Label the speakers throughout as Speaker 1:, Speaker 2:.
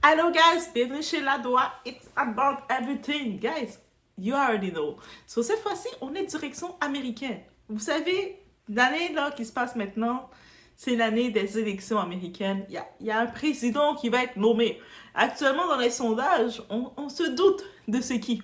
Speaker 1: Hello guys, bienvenue chez La Doigt. It's about everything, guys. You already know. So cette fois-ci, on est direction américaine. Vous savez, l'année là qui se passe maintenant, c'est l'année des élections américaines. Il y a un président qui va être nommé. Actuellement, dans les sondages, on se doute de ce qui.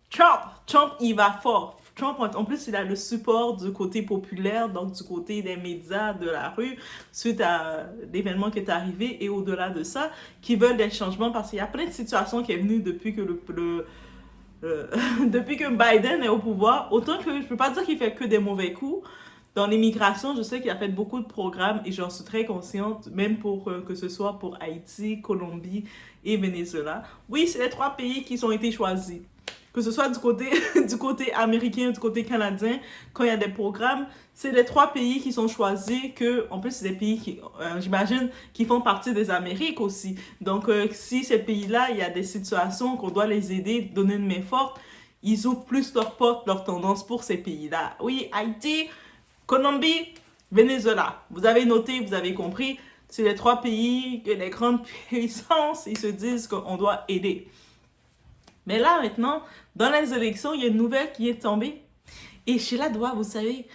Speaker 1: Trump. Trump, il va fort. Trump, en plus, il a le support du côté populaire, donc du côté des médias, de la rue, suite à l'événement qui est arrivé, et au-delà de ça, qui veulent des changements, parce qu'il y a plein de situations qui est venues depuis que depuis que Biden est au pouvoir. Autant que je peux pas dire qu'il fait que des mauvais coups. Dans l'immigration, je sais qu'il a fait beaucoup de programmes et j'en suis très consciente, même pour que ce soit pour Haïti, Colombie et Venezuela. Oui, c'est les 3 pays qui ont été choisis. Que ce soit du côté américain, du côté canadien, quand il y a des programmes, c'est les 3 pays qui sont choisis, que, en plus, c'est des pays qui, j'imagine, qui font partie des Amériques aussi. Donc, si ces pays-là, il y a des situations qu'on doit les aider, donner une main forte, ils ouvrent plus leurs portes, leurs tendances pour ces pays-là. Oui, Haïti, Colombie, Venezuela. Vous avez noté, vous avez compris, c'est les 3 pays que les grandes puissances, ils se disent qu'on doit aider. Mais là, maintenant, dans les élections, il y a une nouvelle qui est tombée. Et chez La Doigt, vous savez,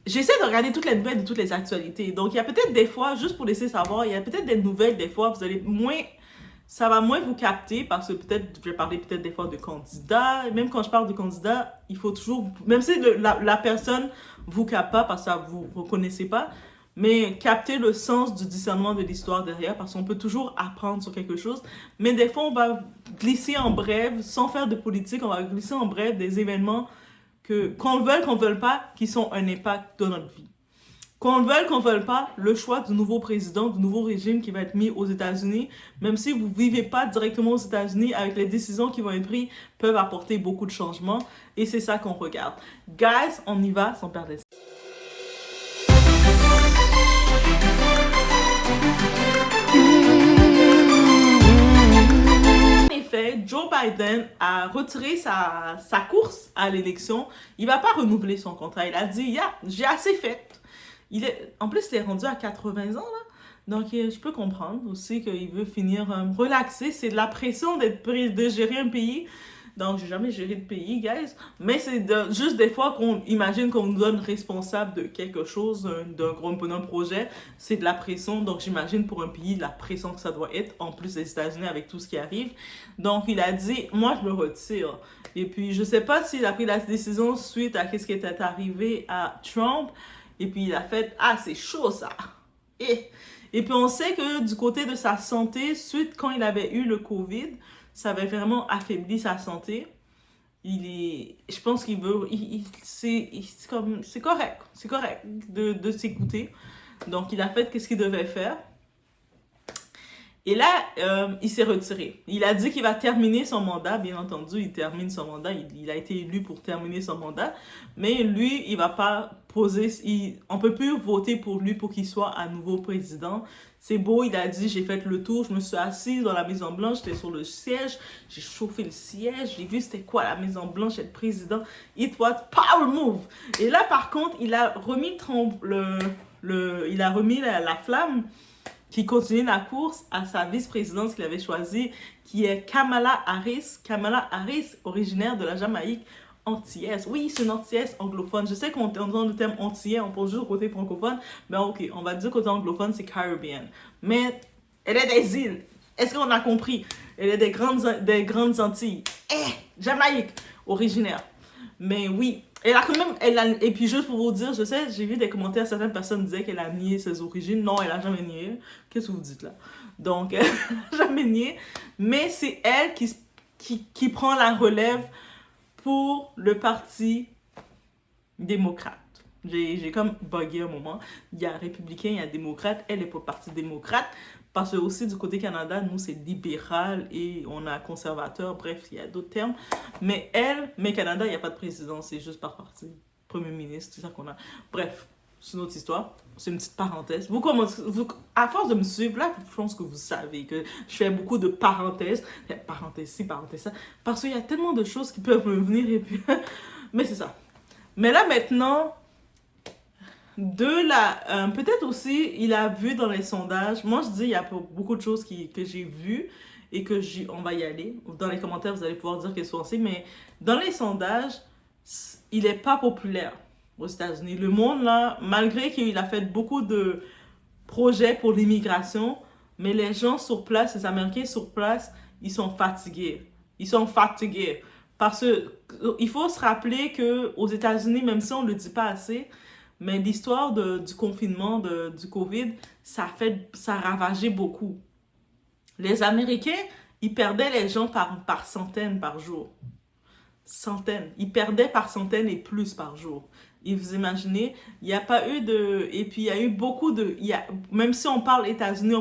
Speaker 1: j'essaie de regarder toutes les nouvelles de toutes les actualités. Donc, il y a peut-être des fois, juste pour laisser savoir, il y a peut-être des nouvelles, des fois, vous allez moins... Ça va moins vous capter parce que peut-être, je vais parler peut-être des fois de candidats. Et même quand je parle de candidats, il faut toujours... Même si la personne vous capte pas parce que vous ne reconnaissez pas, mais capter le sens du discernement de l'histoire derrière, parce qu'on peut toujours apprendre sur quelque chose, mais des fois on va glisser en brève, sans faire de politique, on va glisser en brève des événements qu'on le veuille pas, qui sont un impact dans notre vie. Qu'on le veuille pas, le choix du nouveau président, du nouveau régime qui va être mis aux États-Unis, même si vous vivez pas directement aux États-Unis, avec les décisions qui vont être prises, peuvent apporter beaucoup de changements, et c'est ça qu'on regarde. Guys, on y va sans perdre. Joe Biden a retiré sa course à l'élection. Il ne va pas renouveler son contrat. Il a dit, j'ai assez fait. En plus, il est rendu à 80 ans, là. Donc, je peux comprendre aussi qu'il veut finir relaxé. C'est de la pression de gérer un pays. Donc, j'ai jamais géré de pays, guys. Mais c'est juste des fois qu'on imagine qu'on nous donne responsable de quelque chose, d'un projet. C'est de la pression. Donc, j'imagine pour un pays, de la pression que ça doit être. En plus, les États-Unis avec tout ce qui arrive. Donc, il a dit, moi, je me retire. Et puis, je sais pas s'il a pris la décision suite à ce qui était arrivé à Trump. Et puis, il a fait, c'est chaud, ça. Et puis, on sait que du côté de sa santé, suite quand il avait eu le COVID, ça avait vraiment affaibli sa santé. Je pense qu'il veut, c'est correct de s'écouter. Donc, il a fait ce qu'il devait faire. Et là, il s'est retiré. Il a dit qu'il va terminer son mandat, bien entendu, il termine son mandat, il a été élu pour terminer son mandat, mais lui, il va pas poser, on peut plus voter pour lui pour qu'il soit à nouveau président. C'est beau, il a dit, j'ai fait le tour, je me suis assise dans la Maison Blanche, j'étais sur le siège, j'ai chauffé le siège, j'ai vu c'était quoi la Maison Blanche, être président, it was power move. Et là, par contre, il a remis la flamme qui continue la course à sa vice-présidence qu'il avait choisie, qui est Kamala Harris. Kamala Harris, originaire de la Jamaïque, antillaise. Oui, c'est une antillaise anglophone. Je sais qu'on entend le terme antillais, on pense juste au côté francophone, mais ok, on va dire côté anglophone, c'est Caribbean. Mais elle est des îles. Est-ce qu'on a compris? Elle est des grandes Antilles. Jamaïque, originaire. Mais oui, et puis juste pour vous dire, je sais, j'ai vu des commentaires, certaines personnes disaient qu'elle a nié ses origines. Non, elle a jamais nié. Qu'est-ce que vous dites là? Donc, elle n'a jamais nié. Mais c'est elle qui prend la relève pour le Parti démocrate. J'ai comme bugué un moment. Il y a républicain, il y a démocrate. Elle est pour le Parti démocrate. Parce que aussi du côté Canada, nous c'est libéral et on a conservateur, bref, il y a d'autres termes. Mais Canada, il n'y a pas de président, c'est juste par parti. Premier ministre, c'est ça qu'on a. Bref, c'est une autre histoire. C'est une petite parenthèse. À force de me suivre, là, je pense que vous savez que je fais beaucoup de parenthèses. Parenthèse ci, parenthèse ça. Parce qu'il y a tellement de choses qui peuvent me venir et puis... Mais c'est ça. Mais là, maintenant... Peut-être aussi, il a vu dans les sondages, moi je dis, il y a beaucoup de choses que j'ai vues et on va y aller. Dans les commentaires, vous allez pouvoir dire qu'elles sont aussi, mais dans les sondages, il est pas populaire aux États-Unis. Le monde, là, malgré qu'il a fait beaucoup de projets pour l'immigration, mais les gens sur place, les Américains sur place, ils sont fatigués. Ils sont fatigués. Parce que il faut se rappeler que aux États-Unis, même si on ne le dit pas assez, mais l'histoire du confinement, du COVID, ça a ravagé beaucoup. Les Américains, ils perdaient les gens par centaines par jour. Centaines. Ils perdaient par centaines et plus par jour. Et vous imaginez, il n'y a pas eu de... Et puis, il y a eu beaucoup de... Même si on parle États-Unis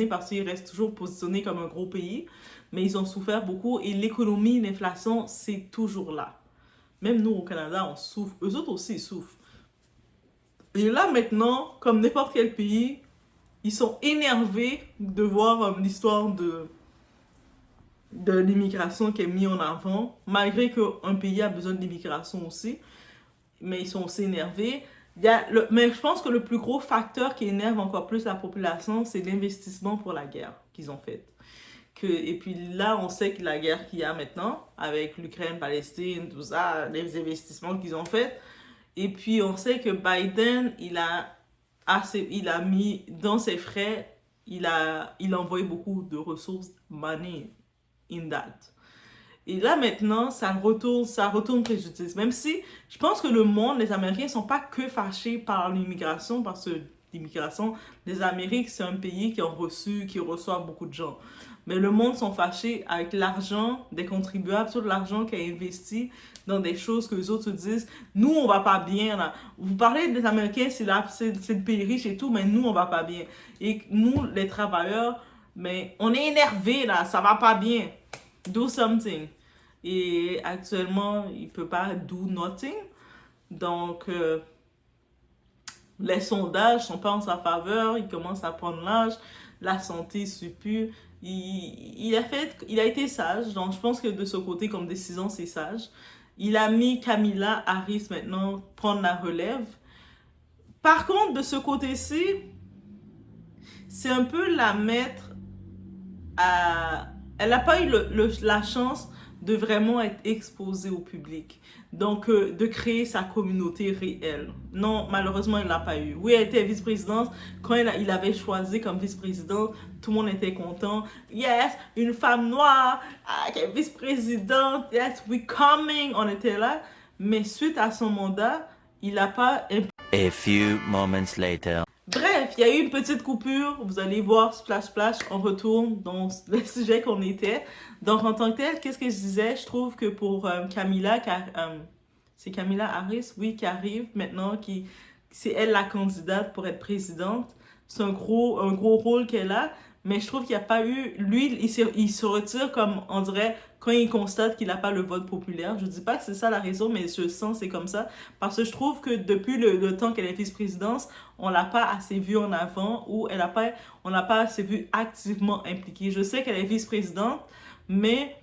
Speaker 1: parce qu'ils restent toujours positionnés comme un gros pays, mais ils ont souffert beaucoup. Et l'économie, l'inflation, c'est toujours là. Même nous, au Canada, on souffre. Eux autres aussi, ils souffrent. Et là, maintenant, comme n'importe quel pays, ils sont énervés de voir l'histoire de l'immigration qui est mise en avant, malgré qu'un pays a besoin de l'immigration aussi. Mais ils sont aussi énervés. Mais je pense que le plus gros facteur qui énerve encore plus la population, c'est l'investissement pour la guerre qu'ils ont faite. Et puis là, on sait que la guerre qu'il y a maintenant, avec l'Ukraine, Palestine, tout ça, les investissements qu'ils ont faits. Et puis on sait que Biden, il a mis dans ses frais, il a envoyé beaucoup de ressources, money in that. Et là, maintenant, ça retourne préjudice. Même si, je pense que le monde, les Américains, ne sont pas que fâchés par l'immigration, parce que l'immigration, les Amériques, c'est un pays qui reçoit beaucoup de gens. Mais le monde sont fâchés avec l'argent des contribuables, tout l'argent qui est investi dans des choses que les autres se disent, nous, on va pas bien, là. Vous parlez des Américains, c'est le pays riche et tout, mais nous, on va pas bien. Et nous, les travailleurs, mais on est énervés, là, ça va pas bien. Do something. Et actuellement, il peut pas do nothing. Donc, les sondages sont pas en sa faveur, il commence à prendre l'âge, la santé suppue. Il a été sage, donc je pense que de ce côté, comme décision, c'est sage. Il a mis Kamala Harris maintenant prendre la relève. Par contre, de ce côté-ci, c'est un peu la mettre à... Elle n'a pas eu la chance de vraiment être exposée au public. Donc, de créer sa communauté réelle. Non, malheureusement, il ne l'a pas eu. Oui, elle était vice-présidente. Quand il avait choisi comme vice-présidente, tout le monde était content. Yes, une femme noire qui est vice-présidente. Yes, we coming. On était là. Mais suite à son mandat, il n'a pas...
Speaker 2: A few moments later.
Speaker 1: Bref, il y a eu une petite coupure. Vous allez voir, splash, splash, on retourne dans le sujet qu'on était. Donc, en tant que tel, qu'est-ce que je disais? Je trouve que pour Kamala, c'est Kamala Harris, oui, qui arrive maintenant, c'est elle la candidate pour être présidente. C'est un gros rôle qu'elle a. Mais je trouve qu'il n'y a pas eu... Lui, il se retire comme, on dirait, quand il constate qu'il n'a pas le vote populaire. Je ne dis pas que c'est ça la raison, mais je sens que c'est comme ça. Parce que je trouve que depuis le temps qu'elle est vice-présidence, on ne l'a pas assez vue en avant ou on n'a pas assez vu activement impliquée. Je sais qu'elle est vice-présidente, mais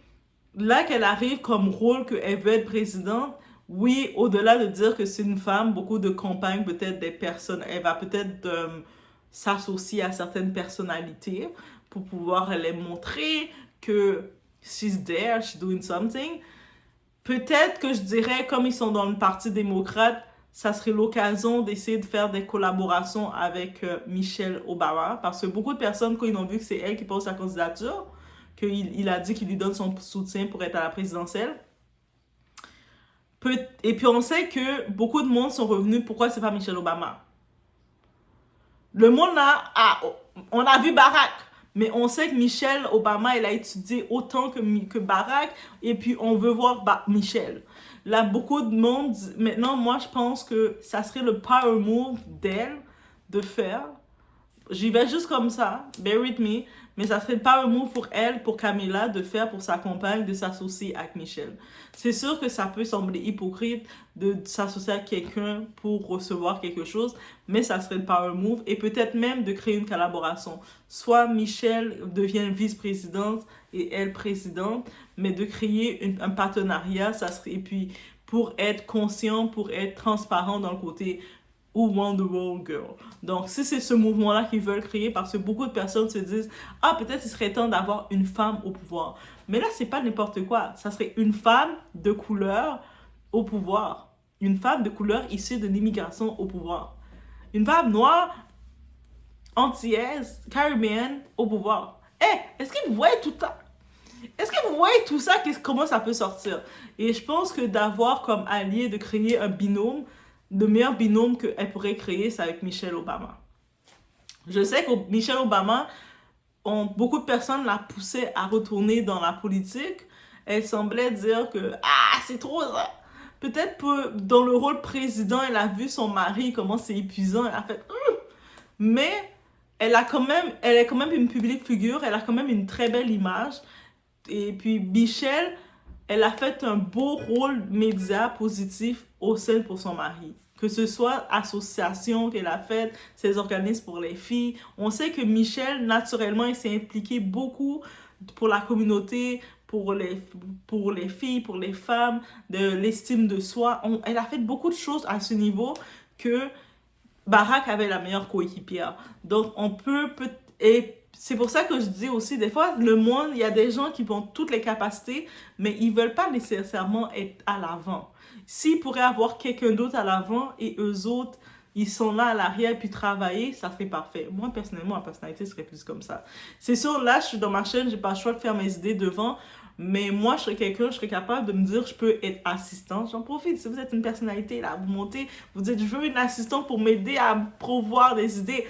Speaker 1: là qu'elle arrive comme rôle qu'elle veut être présidente, oui, au-delà de dire que c'est une femme, beaucoup de campagnes, peut-être des personnes, elle va peut-être... s'associer à certaines personnalités pour pouvoir les montrer que she's there, she's doing something. Peut-être que je dirais, comme ils sont dans le Parti démocrate, ça serait l'occasion d'essayer de faire des collaborations avec Michelle Obama, parce que beaucoup de personnes, quand ils ont vu que c'est elle qui pose sa candidature, qu'il a dit qu'il lui donne son soutien pour être à la présidentielle. Et puis on sait que beaucoup de monde sont revenus, pourquoi c'est pas Michelle Obama? Le monde là, on a vu Barack, mais on sait que Michelle Obama, elle a étudié autant que Barack, et puis on veut voir Michelle. Là, beaucoup de monde, maintenant, moi, je pense que ça serait le power move d'elle de faire. J'y vais juste comme ça, bear with me, mais ça serait le power move pour elle, pour Kamala, de faire pour sa compagne, de s'associer avec Michelle. C'est sûr que ça peut sembler hypocrite de s'associer à quelqu'un pour recevoir quelque chose, mais ça serait le power move, et peut-être même de créer une collaboration. Soit Michelle devient vice-présidente et elle présidente, mais de créer un partenariat, ça serait, et puis pour être conscient, pour être transparent dans le côté ou Wonderwall Girl. Donc, si c'est ce mouvement-là qu'ils veulent créer, parce que beaucoup de personnes se disent « Ah, peut-être il serait temps d'avoir une femme au pouvoir. » Mais là, c'est pas n'importe quoi. Ça serait une femme de couleur au pouvoir. Une femme de couleur issue de l'immigration au pouvoir. Une femme noire, antillaise, caribéenne au pouvoir. Est-ce que vous voyez tout ça? Est-ce que vous voyez tout ça, comment ça peut sortir? Et je pense que d'avoir comme allié, de créer un binôme, le meilleur binôme qu'elle pourrait créer, c'est avec Michelle Obama. Je sais que Michelle Obama, beaucoup de personnes la poussaient à retourner dans la politique. Elle semblait dire que « Ah, c'est trop ça! » Peut-être que dans le rôle président, elle a vu son mari, comment c'est épuisant. Elle a fait « Mais elle est quand même une publique figure, elle a quand même une très belle image. » Et puis Michelle, elle a fait un beau rôle média positif au sein pour son mari. Que ce soit association qu'elle a faite, ses organismes pour les filles. On sait que Michelle, naturellement, elle s'est impliquée beaucoup pour la communauté, pour les filles, pour les femmes, de l'estime de soi. Elle a fait beaucoup de choses à ce niveau que Barack avait la meilleure coéquipière. Donc, et c'est pour ça que je dis aussi, des fois, le monde, il y a des gens qui ont toutes les capacités, mais ils ne veulent pas nécessairement être à l'avant. S'ils pourraient avoir quelqu'un d'autre à l'avant et eux autres, ils sont là à l'arrière puis travailler, ça serait parfait. Moi, personnellement, ma personnalité serait plus comme ça. C'est sûr, là, je suis dans ma chaîne, j'ai pas le choix de faire mes idées devant, mais moi, je serais capable de me dire, je peux être assistante. J'en profite. Si vous êtes une personnalité, là, vous montez, vous dites, je veux une assistante pour m'aider à promouvoir des idées.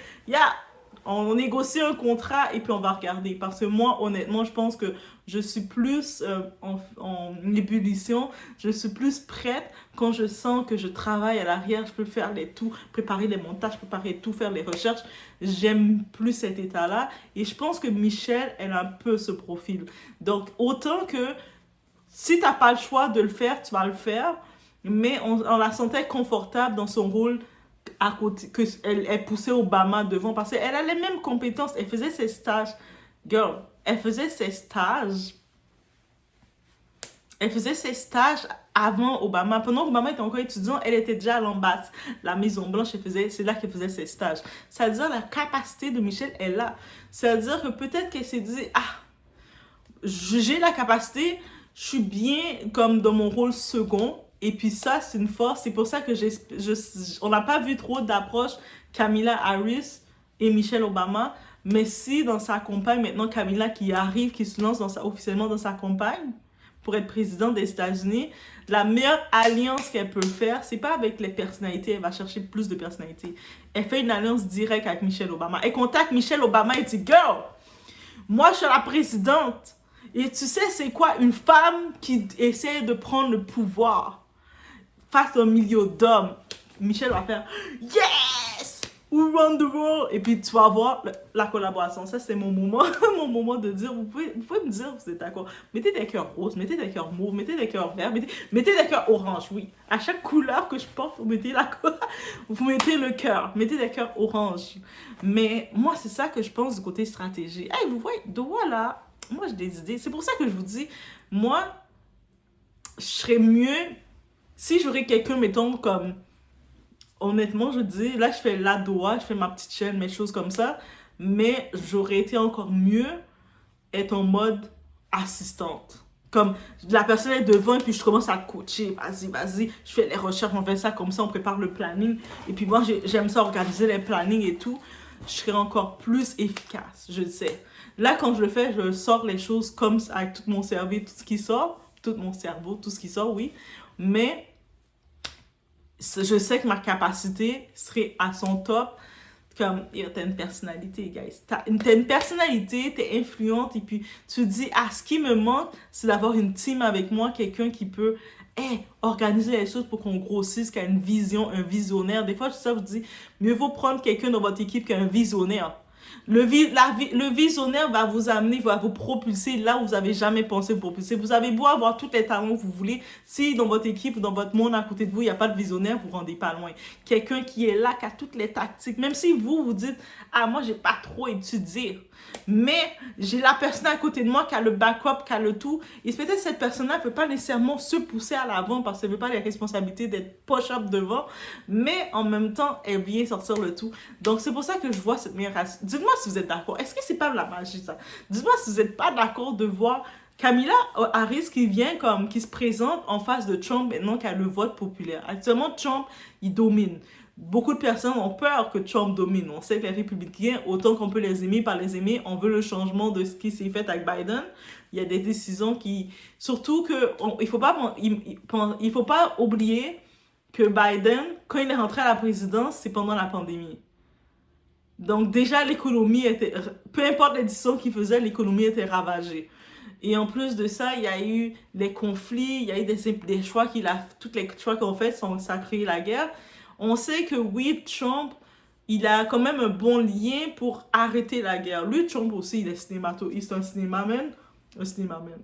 Speaker 1: On négocie un contrat et puis on va regarder. Parce que moi, honnêtement, je pense que je suis plus en ébullition. Je suis plus prête quand je sens que je travaille à l'arrière. Je peux faire tout, préparer les montages, préparer tout, faire les recherches. J'aime plus cet état-là. Et je pense que Michelle, elle a un peu ce profil. Donc, autant que si tu n'as pas le choix de le faire, tu vas le faire. Mais on la sentait confortable dans son rôle à côté, elle poussait Obama devant parce qu'elle a les mêmes compétences. Elle faisait ses stages. Girl, elle faisait ses stages. Elle faisait ses stages avant Obama. Pendant qu'Obama était encore étudiant, elle était déjà à l'ambassade, la Maison Blanche. C'est là qu'elle faisait ses stages. C'est-à-dire la capacité de Michelle est là. C'est-à-dire que peut-être qu'elle s'est dit, j'ai la capacité, je suis bien comme dans mon rôle second. Et puis ça, c'est une force. C'est pour ça que on n'a pas vu trop d'approche Kamala Harris et Michelle Obama. Mais si dans sa campagne, maintenant Kamala qui arrive, qui se lance officiellement dans sa campagne pour être présidente des États-Unis, la meilleure alliance qu'elle peut faire, c'est pas avec les personnalités, elle va chercher plus de personnalités. Elle fait une alliance directe avec Michelle Obama. Elle contacte Michelle Obama et dit « Girl, moi je suis la présidente. Et tu sais c'est quoi une femme qui essaie de prendre le pouvoir face à un milieu d'hommes. » Michelle va faire « Yes! We run the world! » Et puis tu vas voir la collaboration. Ça, c'est mon moment, mon moment de dire, vous pouvez me dire, vous êtes d'accord. Mettez des cœurs roses, mettez des cœurs mauves, mettez des cœurs verts, mettez des cœurs orange, oui. À chaque couleur que je porte, vous mettez vous mettez le cœur, mettez des cœurs orange. Mais moi, c'est ça que je pense du côté stratégie. Hey, vous voyez, voilà, moi j'ai des idées. C'est pour ça que je vous dis, moi, je serais mieux si j'aurais quelqu'un, mettons, comme, honnêtement, je dis, là, je fais la doigt, je fais ma petite chaîne, mes choses comme ça, mais j'aurais été encore mieux être en mode assistante. Comme, la personne est devant, et puis je commence à coacher, vas-y, je fais les recherches, on fait ça comme ça, on prépare le planning, et puis moi, j'aime ça, organiser les plannings et tout, je serais encore plus efficace, je le sais. Là, quand je le fais, je sors les choses comme ça, avec tout mon cerveau, tout ce qui sort, tout mon cerveau, tout ce qui sort, oui, mais je sais que ma capacité serait à son top. Comme, t'as une personnalité, guys. T'as une personnalité, t'es influente, et puis tu te dis, ce qui me manque, c'est d'avoir une team avec moi, quelqu'un qui peut organiser les choses pour qu'on grossisse, qui a une vision, un visionnaire. Des fois, je dis, mieux vaut prendre quelqu'un dans votre équipe qu'un visionnaire. Le visionnaire va vous amener, va vous propulser là où vous n'avez jamais pensé vous propulser. Vous avez beau avoir tous les talents que vous voulez. Si dans votre équipe ou dans votre monde à côté de vous, il n'y a pas de visionnaire, vous ne rendez pas loin. Quelqu'un qui est là, qui a toutes les tactiques. Même si vous dites, ah, moi, j'ai pas trop étudié. Mais j'ai la personne à côté de moi qui a le backup, qui a le tout. Et peut-être cette personne-là ne peut pas nécessairement se pousser à l'avant parce qu'elle ne veut pas les responsabilités d'être push-up devant. Mais en même temps, elle vient sortir le tout. Donc, c'est pour ça que je vois cette meilleure race. Dites-moi si vous êtes d'accord. Est-ce que c'est pas de la magie, ça? Dites-moi si vous n'êtes pas d'accord de voir Kamala Harris qui se présente en face de Trump maintenant qu'il a le vote populaire. Actuellement, Trump, il domine. Beaucoup de personnes ont peur que Trump domine. On sait que les républicains, autant qu'on peut les aimer, par les aimer, on veut le changement de ce qui s'est fait avec Biden. Il y a des décisions qui... Surtout qu'il ne faut pas oublier que Biden, quand il est rentré à la présidence, c'est pendant la pandémie. Donc déjà, l'économie était... Peu importe les décisions qu'il faisait, l'économie était ravagée. Et en plus de ça, il y a eu les conflits, il y a eu des choix tous les choix qu'on fait, ça a créé la guerre. On sait que oui, Trump, il a quand même un bon lien pour arrêter la guerre. Lui, Trump aussi, il est c'est un cinémaman. Un cinémaman.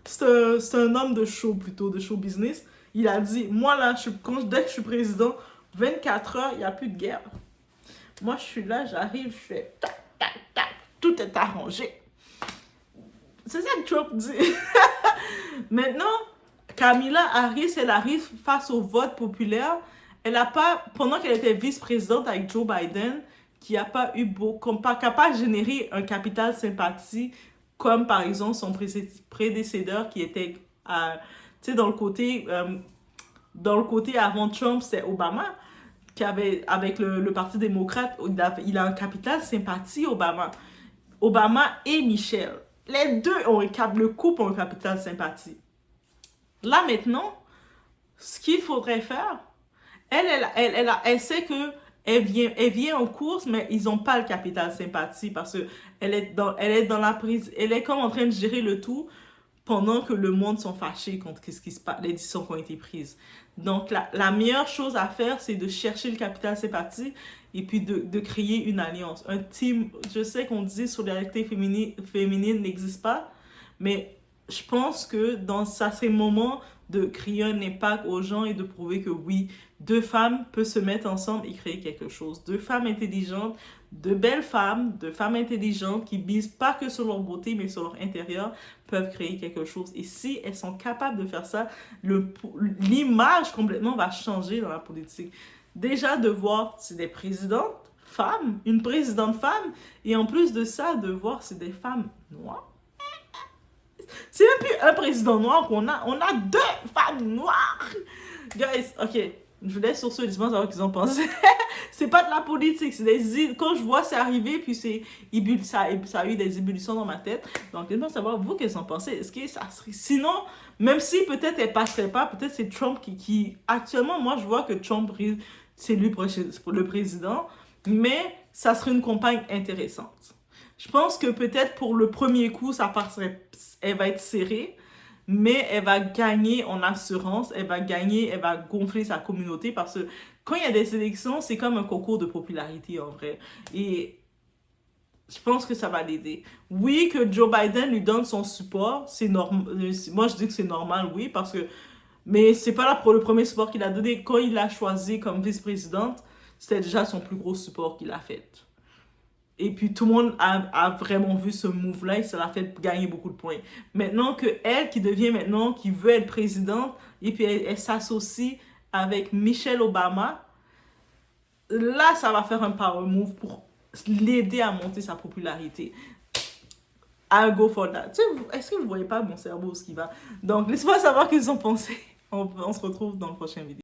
Speaker 1: c'est un homme de show plutôt, de show business. Il a dit, moi là, dès que je suis président, 24 heures, il n'y a plus de guerre. Moi, je suis là, j'arrive, je fais tac, tac, tac, tout est arrangé. C'est ça que Trump dit. Maintenant, Kamala Harris, elle arrive face au vote populaire. Elle n'a pas, pendant qu'elle était vice-présidente avec Joe Biden, qui n'a pas généré un capital sympathie, comme par exemple son prédécesseur qui était, tu sais, dans le côté avant Trump, c'est Obama, qui avait, avec le Parti démocrate, il a un capital sympathie, Obama. Obama et Michelle. Les deux le couple ont un capital sympathie. Là, maintenant, ce qu'il faudrait faire, elle sait que elle vient en course, mais ils n'ont pas le capital sympathie parce que elle est dans la prise, elle est comme en train de gérer le tout pendant que le monde sont fâchés contre ce qui se passe, les décisions qui ont été prises. Donc, la meilleure chose à faire, c'est de chercher le capital sympathie et puis de créer une alliance. Un team, je sais qu'on dit solidarité féminine n'existe pas, mais je pense que ça serait le moment de créer un impact aux gens et de prouver que oui, deux femmes peuvent se mettre ensemble et créer quelque chose. Deux femmes intelligentes, deux belles femmes, deux femmes intelligentes qui visent pas que sur leur beauté, mais sur leur intérieur, peuvent créer quelque chose. Et si elles sont capables de faire ça, l'image complètement va changer dans la politique. Déjà de voir, c'est des présidentes femmes, une présidente femme, et en plus de ça, de voir, c'est des femmes noires. C'est même plus un président noir qu'on a, on a deux femmes noires. Guys, ok, je vous laisse sur ce, dites-moi savoir ce qu'ils ont pensé. C'est pas de la politique, c'est quand je vois c'est arrivé, puis ça a eu des ébullitions dans ma tête. Donc, dites-moi savoir vous qu'est-ce que vous en pensez. Est-ce que ça serait, sinon, même si peut-être elle passerait pas, peut-être c'est Trump qui actuellement, moi je vois que Trump, c'est lui le président, mais ça serait une campagne intéressante. Je pense que peut-être pour le premier coup, elle va être serrée, mais elle va gagner en assurance, elle va gonfler sa communauté parce que quand il y a des élections, c'est comme un concours de popularité en vrai. Et je pense que ça va l'aider. Oui, que Joe Biden lui donne son support, c'est normal. Moi, je dis que c'est normal, oui, parce que... Mais c'est pas là pour le premier support qu'il a donné. Quand il l'a choisi comme vice-présidente, c'était déjà son plus gros support qu'il a fait. Et puis, tout le monde a vraiment vu ce move-là et ça l'a fait gagner beaucoup de points. Maintenant qui veut être présidente, et puis elle s'associe avec Michelle Obama, là, ça va faire un power move pour l'aider à monter sa popularité. I'll go for that. Est-ce que vous ne voyez pas mon cerveau, ce qui va? Donc, laissez-moi savoir ce qu'ils ont pensé. On se retrouve dans le prochain vidéo.